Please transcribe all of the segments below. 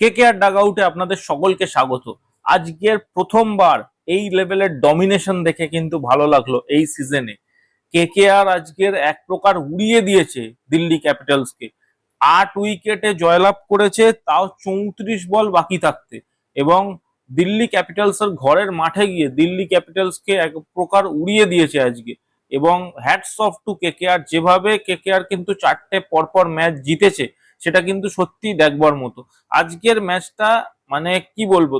KKR dug আউটে আপনাদের সকলকে স্বাগত। আজকের প্রথমবার এই লেভেলের ডমিনেশন দেখে কিন্তু ভালো লাগলো এই সিজনে। কেকেআর আজকের এক প্রকার উড়িয়ে দিয়েছে দিল্লি ক্যাপিটালসকে। 8 উইকেটে জয়লাভ করেছে, তাও 34 বল বাকি থাকতে। এবং দিল্লি ক্যাপিটালসের ঘরের মাঠে গিয়ে দিল্লি ক্যাপিটালসকে এক প্রকার উড়িয়ে দিয়েছে আজকে। এবং হ্যাটস অফ টু কেকেআর, যেভাবে কেকেআর কিন্তু 4টে পরপর ম্যাচ জিতেছে সেটা কিন্তু সত্যি দেখবার মতো। আজকের ম্যাচটা মানে কি বলবো,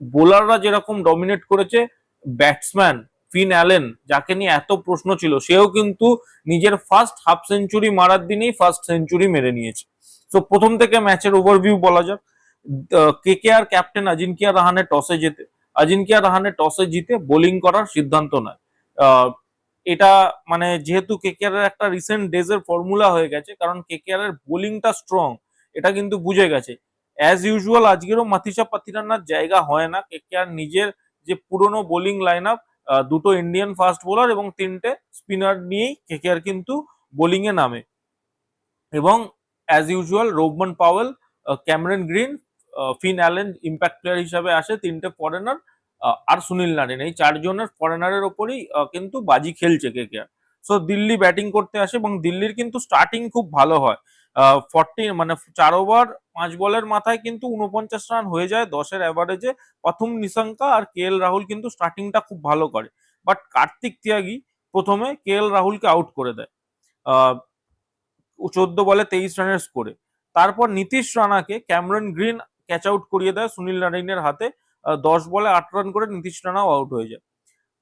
বোলাররা যেরকম ডমিনেট করেছে, ব্যাটসম্যান ফিন অ্যালেন যাকে নিয়ে এত প্রশ্ন ছিল, সেও কিন্তু নিজের ফার্স্ট হাফ সেঞ্চুরি মারার দিনেই ফার্স্ট সেঞ্চুরি মেরে নিয়েছে। তো প্রথম থেকে ম্যাচের ওভারভিউ বলা যাক। কেকেআর ক্যাপ্টেন আজিঙ্কিয়া রাহানে টসে জিতে বোলিং করার সিদ্ধান্ত নেয়। এটা মানে যেহেতু কেকেআর এর একটা রিসেন্ট ডেজ এর ফর্মুলা হয়ে গেছে, কারণ কেকেআর এর বোলিংটা স্ট্রং, এটা কিন্তু বুঝে গেছে। অ্যাজ ইউজুয়াল আজকেরও মাথিসা পাথিরান্নার জায়গা হয় না। কেকেআর নিজের যে পুরনো বোলিং লাইন আপ, দুটো ইন্ডিয়ান ফাস্ট বোলার এবং 3টে স্পিনার নিয়েই কেকেআর কিন্তু বোলিং এ নামে। এবং as usual Rovman Powell, Cameron Green, Finn Allen impact player হিসাবে আসে, 3টে ফরেনার আর সুনীল নারিন, এই 4জনের ফরেনারের ওপরই কিন্তু বাজি খেলছে কেকেআর। সো দিল্লি ব্যাটিং করতে আসে এবং দিল্লির কিন্তু স্টার্টিং খুব ভালো হয়। 40 মানে 4 ওভার 5 বলের মাথায় কিন্তু 49 রান হয়ে যায় 10-এর অ্যাভারেজে। প্রথম নিশাঙ্কা আর KL রাহুল কিন্তু স্টার্টিংটা খুব ভালো করে, বাট কার্তিক ত্যাগী প্রথমে KL রাহুলকে আউট করে দেয় 14 বলে 23 রানের স্কোরে। তারপর নীতিশ রানাকে ক্যামেরন গ্রিন ক্যাচ আউট করিয়ে দেয় সুনীল নারিনের হাতে। 10 বলে 8 রান করে নীতিশ রানাও আউট হয়ে যায়।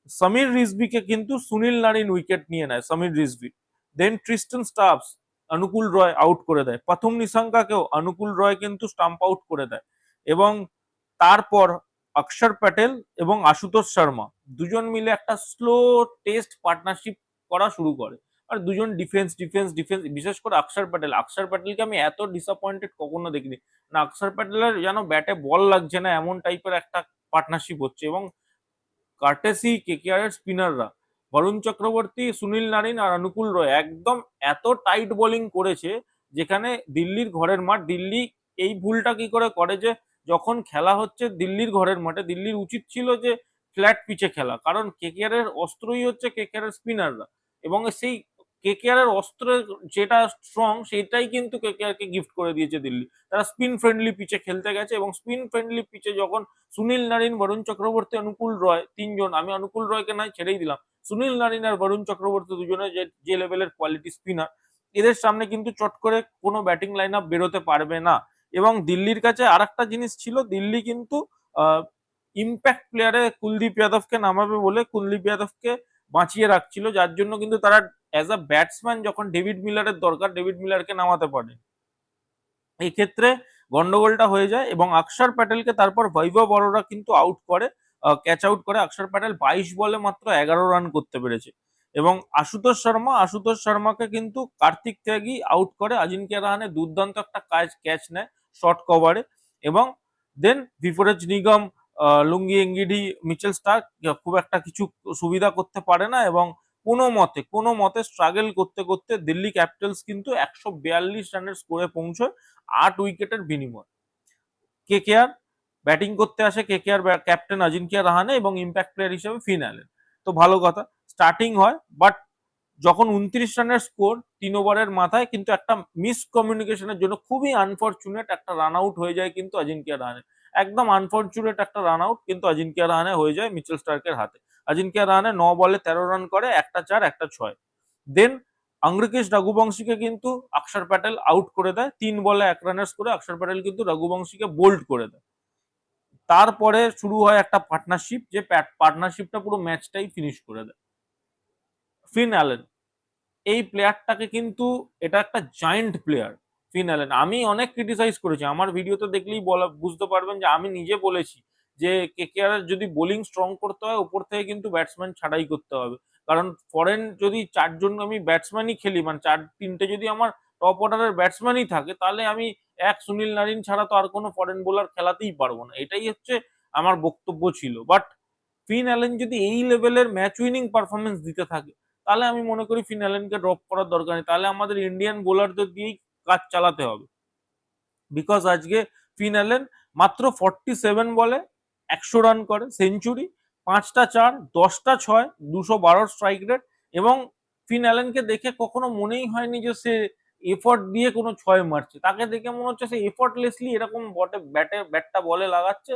সমীর রিজভিকে কিন্তু সুনীল নারিন উইকেট নিয়ে নেয়, সমীর রিজভি। দেন ট্রিস্টন স্টাবস অনুকূল রয় আউট করে দেয়। প্রথম নিশাঙ্কাকেও অনুকূল রয় কিন্তু স্টাম্প আউট করে দেয়। এবং তারপর অক্ষর প্যাটেল এবং আশুতোষ শর্মা দুজন মিলে একটা স্লো টেস্ট পার্টনারশিপ করা শুরু করে। আর দুজন ডিফেন্স ডিফেন্স ডিফেন্স, বিশেষ করে অক্ষর প্যাটেলকে আমি এত ডিসঅ্যাপয়েন্টেড কখনো দেখিনি না। অক্ষর প্যাটেলের যেন ব্যাটে বল লাগছে না, এমন টাইপের একটা পার্টনারশিপ হচ্ছে। এবং কার্টেসি কেকেআর এর স্পিনাররা বরুণ চক্রবর্তী, সুনীল নারিন আর অনুকূল রয় একদম এত টাইট বোলিং করেছে, যেখানে দিল্লির ঘরের মাঠ, দিল্লি এই ভুলটা কি করে করে যে যখন খেলা হচ্ছে দিল্লির ঘরের মাঠে, দিল্লির উচিত ছিল যে ফ্ল্যাট পিচে খেলা, কারণ কেকেআর এর অস্ত্রই হচ্ছে কেকেআর এর স্পিনাররা। এবং সেই কেকেআর এর অস্ত্র যেটা স্ট্রং, সেটাই কিন্তু কেকেআর কে গিফট করে দিয়েছে দিল্লি। তারা স্পিন ফ্রেন্ডলি পিচে খেলতে গেছে এবং স্পিন ফ্রেন্ডলি পিচে যখন সুনীল নারিন, বরুণ চক্রবর্তী, অনুকূল রয়, 3জন, আমি অনুকূল রয়কে নয় ছেড়েই দিলাম, সুনীল নারিন আর বরুণ চক্রবর্তী দুজনে যে লেভেলের কোয়ালিটি স্পিনার, এদের সামনে কিন্তু চট করে কোনো ব্যাটিং লাইন আপ বেরোতে পারবে না। এবং দিল্লির কাছে আর একটা জিনিস ছিল, দিল্লি কিন্তু ইম্প্যাক্ট প্লেয়ারে কুলদীপ যাদবকে নামাবে বলে কুলদীপ যাদবকে বাঁচিয়ে রাখছিল, যার জন্য কিন্তু তারা অ্যাজ আ ব্যাটসম্যান যখন ডেভিড মিলারের দরকার, ডেভিড মিলারকে নামাতে পারে। এই ক্ষেত্রে গন্ডগোলটা হয়ে যায় এবং অক্ষর প্যাটেলকে তারপর বৈভব অরোরা কিন্তু আউট করে, ক্যাচ আউট করে। অক্ষর প্যাটেল 22 বলে মাত্র 11 রান করতে পেরেছে। এবং আশুতোষ শর্মাকে কিন্তু কার্তিক ত্যাগী আউট করে। আজিঙ্কিয়া রাহানে দুর্দান্ত একটা ক্যাচ নেয় শর্ট কভারে। এবং দেন ভিফোরেজ নিগম, লুঙ্গি এঙ্গিডি, মিচেল স্টার্ক খুব একটা কিছু সুবিধা করতে পারে না। এবং কোনো মতে স্ট্রাগল করতে করতে দিল্লি ক্যাপিটালস কিন্তু 142 রানের স্কোরে পৌঁছয় 8 উইকেটের বিনিময়। কেকেআর ব্যাটিং করতে আসে, কেকেআর ক্যাপ্টেন আজিঙ্কিয়া রাহানে এবং ইম্প্যাক্ট প্লেয়ার হিসেবে ফিন অ্যালেন। তো ভালো কথা, স্টার্টিং হয়, বাট যখন 29 রানের স্কোর 3 ওভারের মাথায় কিন্তু একটা মিসকমিউনিকেশনের জন্য খুবই আনফরচুনেট একটা রান আউট হয়ে যায় কিন্তু আজিঙ্কিয়া রাহানে। একদম আনফরচুনেট একটা রান আউট কিন্তু আজিঙ্কিয়া রাহানে হয়ে যায় মিচেল স্টার্কের হাতে। আজিঙ্কিয়া রাহানে 9 বলে 13 রান করে, একটা 4 একটা 6। দেন অঙ্গরিকেশ রঘুবংশীকে কিন্তু অক্ষর প্যাটেল আউট করে দেয় 3 বলে 1 রানের স্কোরে। অক্ষর প্যাটেল কিন্তু রঘুবংশীকে বোল্ড করে দেয়। তারপরে শুরু হয় একটা পার্টনারশিপ, যে পার্টনারশিপটা পুরো ম্যাচটাই ফিনিশ করে দেয়। ফিন অ্যালেন এই প্লেয়ারটাকে কিন্তু, এটা একটা জায়েন্ট প্লেয়ার ফিন অ্যালেন। আমি অনেক ক্রিটিসাইজ করেছি, আমার ভিডিওতে দেখলেই বুঝতে পারবেন যে আমি নিজে বলেছি যে কেকেআর যদি বোলিং স্ট্রং করতে হয়, উপর থেকে কিন্তু ব্যাটসম্যান ছাড়াই করতে হবে। কারণ ফরেন যদি 4জন আমি ব্যাটসম্যানই খেলি, মানে 3টে যদি আমার টপ অর্ডারের ব্যাটসম্যানই থাকে, তাহলে আমি এক সুনীল নারিন ছাড়া তো আর কোনো ফরেন বোলার খেলাতেই পারবো না। এটাই হচ্ছে আমার বক্তব্য ছিল। বাট ফিন অ্যালেন যদি এই লেভেলের ম্যাচ উইনিং পারফরমেন্স দিতে থাকে, তাহলে আমি মনে করি ফিন অ্যালেনকে ড্রপ করার দরকার নেই, তাহলে আমাদের ইন্ডিয়ান বোলারদের দিয়েই কাজ চালাতে হবে। বিকজ আজকে ফিন অ্যালেন মাত্র 47 বলে 100 রান করে, সেঞ্চুরি, 5টা 4, 10টা 6, 212 স্ট্রাইক রেট। এবং ফিন অ্যালেনকে দেখে কখনো মনেই হয়নি যে সে এফর্ট দিয়ে কোনো 6 মারছে। তাকে দেখে মনে হচ্ছে সে এফর্টলেসলি এরকম ব্যাটটা বলে লাগাচ্ছে,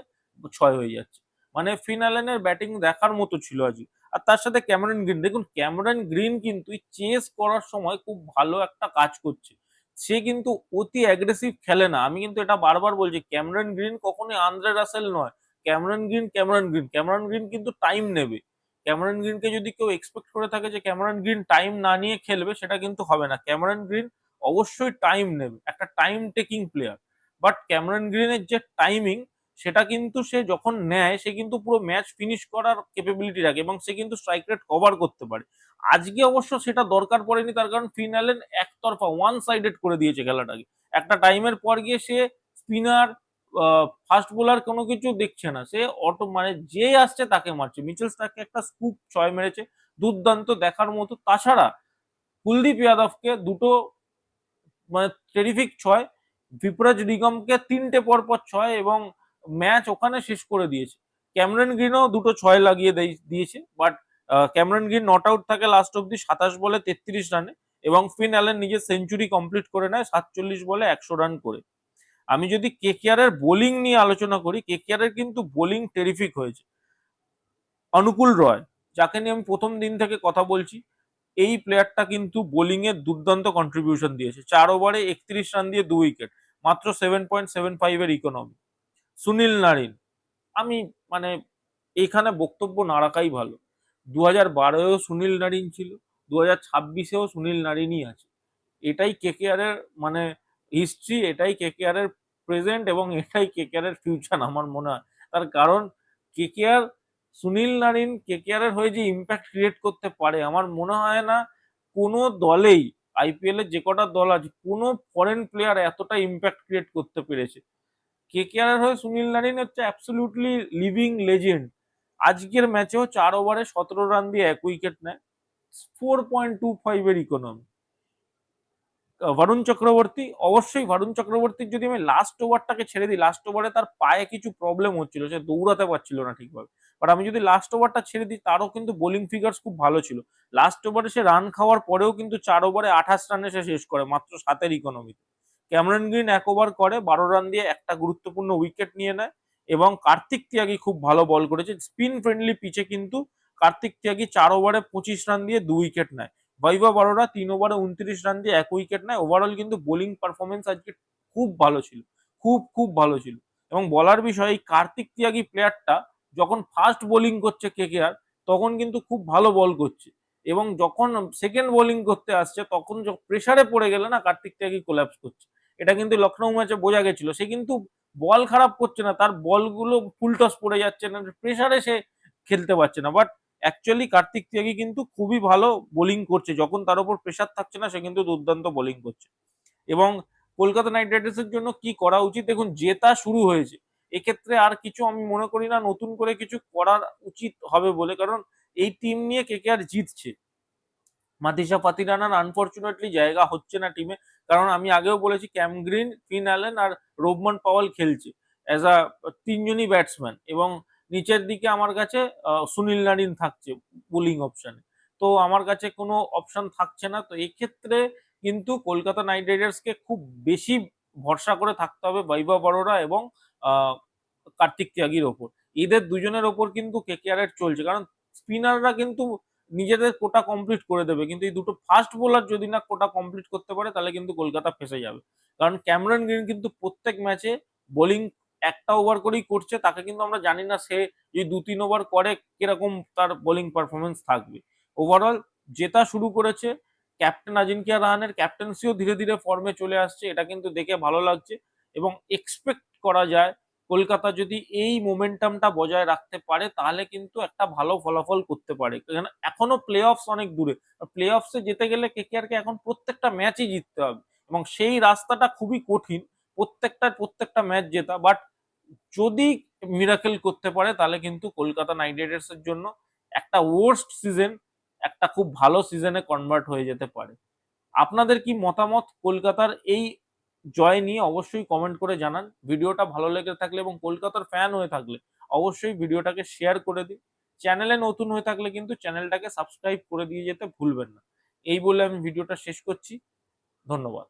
6 হয়ে যাচ্ছে। মানে ফিন অ্যালেনের ব্যাটিং দেখার মতো ছিল আজকে। আর তার সাথে ক্যামেরন গ্রিন, দেখুন ক্যামেরন গ্রিন কিন্তু চেস করার সময় খুব ভালো একটা কাজ করছে। সে কিন্তু অতি অ্যাগ্রেসিভ খেলে না। আমি কিন্তু এটা বারবার বলছি, ক্যামেরন গ্রিন কখনোই আন্দ্রে রাসেল নয়। ক্যামেরন গ্রিন কিন্তু টাইম নেবে। ক্যামেরন গ্রিনকে যদি কেউ এক্সপেক্ট করে থাকে যে ক্যামেরন গ্রিন টাইম না নিয়ে খেলবে, সেটা কিন্তু হবে না। ক্যামেরন গ্রিন অবশ্যই টাইম নেবে, একটা time taking player. But Cameron গ্রিনের যে টাইমিং, সেটা কিন্তু সে যখন নেয় সে কিন্তু পুরো ম্যাচ ফিনিশ করার ক্যাপাবিলিটি রাখে এবং সে কিন্তু স্ট্রাইক রেট কভার করতে পারে। আজকে অবশ্য সেটা দরকার পড়েনি, তার কারণ ফিন অ্যালেন একতরফা ওয়ান সাইডেড করে দিয়েছে খেলাটাকে। একটা টাইমের পর গিয়ে সে স্পিনার, ফাস্ট বোলার কোনো কিছু দেখছে না, সে অটো মানে যে আসছে তাকে মারছে। মিচেল স্টার্ককে একটা স্কুপ 6 মেরেছে, দুর্দান্ত দেখার মতো। তাছাড়া কুলদীপ যাদবকে দুটো মানে টেরিফিক 6, বিপরাজ নিগমকে 3টে পরপর 6 এবং ম্যাচ ওখানে শেষ করে দিয়েছে। ক্যামেরন গ্রিনও দুটো 6 লাগিয়ে দিয়েছে। But Cameron green not out থাকে লাস্ট অব্দি 27 বলে 33 রানে এবং ফিন অ্যালেন নিজের সেঞ্চুরি কমপ্লিট করে নেয় 47 বলে 100 রান করে। আমি যদি কেকেআর এর বোলিং নিয়ে আলোচনা করি, কেকেআর এর কিন্তু বোলিং টেরিফিক হয়েছে। অনুকূল রয়, যাকে নিয়ে আমি প্রথম দিন থেকে কথা বলছি, এই প্লেয়ারটা কিন্তু বোলিং এর দুর্দান্ত কন্ট্রিবিউশন দিয়েছে। 4 ওভারে 31 রান দিয়ে 2 উইকেট, মাত্র 7.75 এর ইকোনমি। সুনীল নারিন, আমি মানে এখানে বক্তব্য না রাখাই ভালো। 2012-এও সুনীল নারিন ছিল, 2026-এও সুনীল নারিনই আছে। এটাই কেকেআর এর মানে হিস্ট্রি, এটাই কেকেআর এর প্রেজেন্ট এবং এটাই কেকেআর এর ফিউচার আমার মনে হয়। তার কারণ কেকেআর, সুনীল নারিন কেকেআর এর হয়ে যে ইম্প্যাক্ট ক্রিয়েট করতে পারে, আমার মনে হয় না কোনো দলেই, আইপিএল এর যে কটা দল আছে কোনো ফরেন প্লেয়ার এতটা ইম্প্যাক্ট ক্রিয়েট করতে পেরেছে। কেকেআর এর হয়ে সুনীল নারিন হচ্ছে অ্যাবসলিউটলি লিভিং লেজেন্ড। আজকের ম্যাচেও 4 ওভারে 17 রান দিয়ে 1 উইকেট নেয়, 4.25 এর ইকোনমি। বরুণ চক্রবর্তী, অবশ্যই বরুণ চক্রবর্তীর যদি আমি লাস্ট ওভারটাকে ছেড়ে দিই, লাস্ট ওভারে তার পায়ে কিছু প্রবলেম হচ্ছিল, সে দৌড়াতে পারছিল না ঠিকভাবে। বাট আমি যদি লাস্ট ওভারটা ছেড়ে দিই, তারও কিন্তু বোলিং ফিগার্স খুব ভালো ছিল। লাস্ট ওভারে সে রান খাওয়ার পরেও কিন্তু 4 ওভারে 28 রানে সে শেষ করে মাত্র 7 ইকোনমিতে। ক্যামেরন গ্রিন 1 ওভার করে 12 রান দিয়ে একটা গুরুত্বপূর্ণ উইকেট নিয়ে নেয় এবং কার্তিক তিয়াগী খুব ভালো বল করেছে। স্পিন ফ্রেন্ডলি পিচে কিন্তু কার্তিক তিয়াগী 4 ওভারে 25 রান দিয়ে 2 উইকেট নেয়। বৈভব অরোরা 3 ওভারে 29 রান দিয়ে 1 উইকেট নেয়। ওভারঅল কিন্তু বোলিং পারফরমেন্স আজকে খুব ভালো ছিল, খুব খুব ভালো ছিল। এবং বলার বিষয়, এই কার্তিক তিয়াগী প্লেয়ারটা যখন ফার্স্ট বোলিং করছে কেকেআর, তখন কিন্তু খুব ভালো বল করছে এবং যখন সেকেন্ড বোলিং করতে আসছে তখন প্রেসারে পড়ে গেলে না কার্তিক তিয়াগী কোল্যাপস করছে। এটা কিন্তু লখনৌ ম্যাচে বোঝা গেছিল। সে কিন্তু বল খারাপ করছে না, তার বলগুলো ফুল টস পড়ে যাচ্ছে না, প্রেসারে সে খেলতে পারছে না। বাট অ্যাকচুয়ালি কার্তিক তিয়াগী কিন্তু খুবই ভালো বোলিং করছে, যখন তার উপর প্রেসার থাকছে না সে কিন্তু দুর্দান্ত বোলিং করছে। এবং কলকাতা নাইট রাইডার্সের জন্য কি করা উচিত, দেখুন জেতা শুরু হয়েছে, এক্ষেত্রে আর কিছু আমি মনে করি না নতুন করে কিছু করার উচিত হবে বলে, কারণ এই টিম নিয়ে কেকেআর জিতছে। মাতিসা পাতিরানার আনফরচুনেটলি জায়গা হচ্ছে না টিমে, কারণ আমি আগেও বলেছি ক্যাম গ্রিন, ফিন অ্যালেন আর রোবমান পাওয়াল খেলছে অ্যাজ আ তিনজনই ব্যাটসম্যান এবং নিচের দিকে আমার কাছে সুনীল নারিন থাকছে বোলিং অপশনে। তো আমার কাছে কোনো অপশন থাকছে না। তো এক্ষেত্রে কিন্তু কলকাতা নাইট রাইডার্সকে খুব বেশি ভরসা করে থাকতে হবে বৈভব অরোরা এবং আহ, কার্তিক ত্যাগীর ওপর। এদের দুজনের ওপর কিন্তু কেকেআর এর চলছে, কারণ স্পিনাররা কিন্তু নিজেদের কোটা কমপ্লিট করে দেবে, কিন্তু এই দুটো ফাস্ট বোলার যদি না কোটা কমপ্লিট করতে পারে তাহলে কিন্তু কলকাতা ফেসে যাবে। কারণ ক্যামেরন গ্রিন কিন্তু প্রত্যেক ম্যাচে বোলিং একটা ওভার করেই করছে, তাকে কিন্তু আমরা জানি না সে যদি 2-3 ওভার করে কিরকম তার বোলিং পারফরমেন্স থাকবে। ওভারঅল জেতা শুরু করেছে, ক্যাপ্টেন আজিঙ্কিয়া রাহানের ক্যাপ্টেন্সিও ধীরে ধীরে ফর্মে চলে আসছে, এটা কিন্তু দেখে ভালো লাগছে। এবং এক্সপেক্ট করা যায় কলকাতা যদি এই মোমেন্টামটা বজায় রাখতে পারে তাহলে কিন্তু একটা ভালো ফলাফল করতে পারে। এখনো প্লে অফস অনেক দূরে, প্লে অফসে যেতে গেলে কেকেআর কে এখন প্রত্যেকটা ম্যাচই জিততে হবে এবং সেই রাস্তাটা খুবই কঠিন, প্রত্যেকটা ম্যাচ জেতা। বাট যদি মিরাকেল করতে পারে তাহলে কিন্তু কলকাতা নাইট রাইডার্স এর জন্য একটা ওয়ার্স্ট সিজন একটা খুব ভালো সিজনে কনভার্ট হয়ে যেতে পারে। আপনাদের কি মতামত কলকাতার এই জয় নিয়ে অবশ্যই কমেন্ট করে জানান। ভিডিওটা ভালো লেগে থাকলে এবং কলকাতার ফ্যান হয়ে থাকলে অবশ্যই ভিডিওটাকে শেয়ার করে দিন। চ্যানেলে নতুন হয়ে থাকলে কিন্তু চ্যানেলটাকে সাবস্ক্রাইব করে দিয়ে যেতে ভুলবেন না। এই বলে আমি ভিডিওটা শেষ করছি। ধন্যবাদ।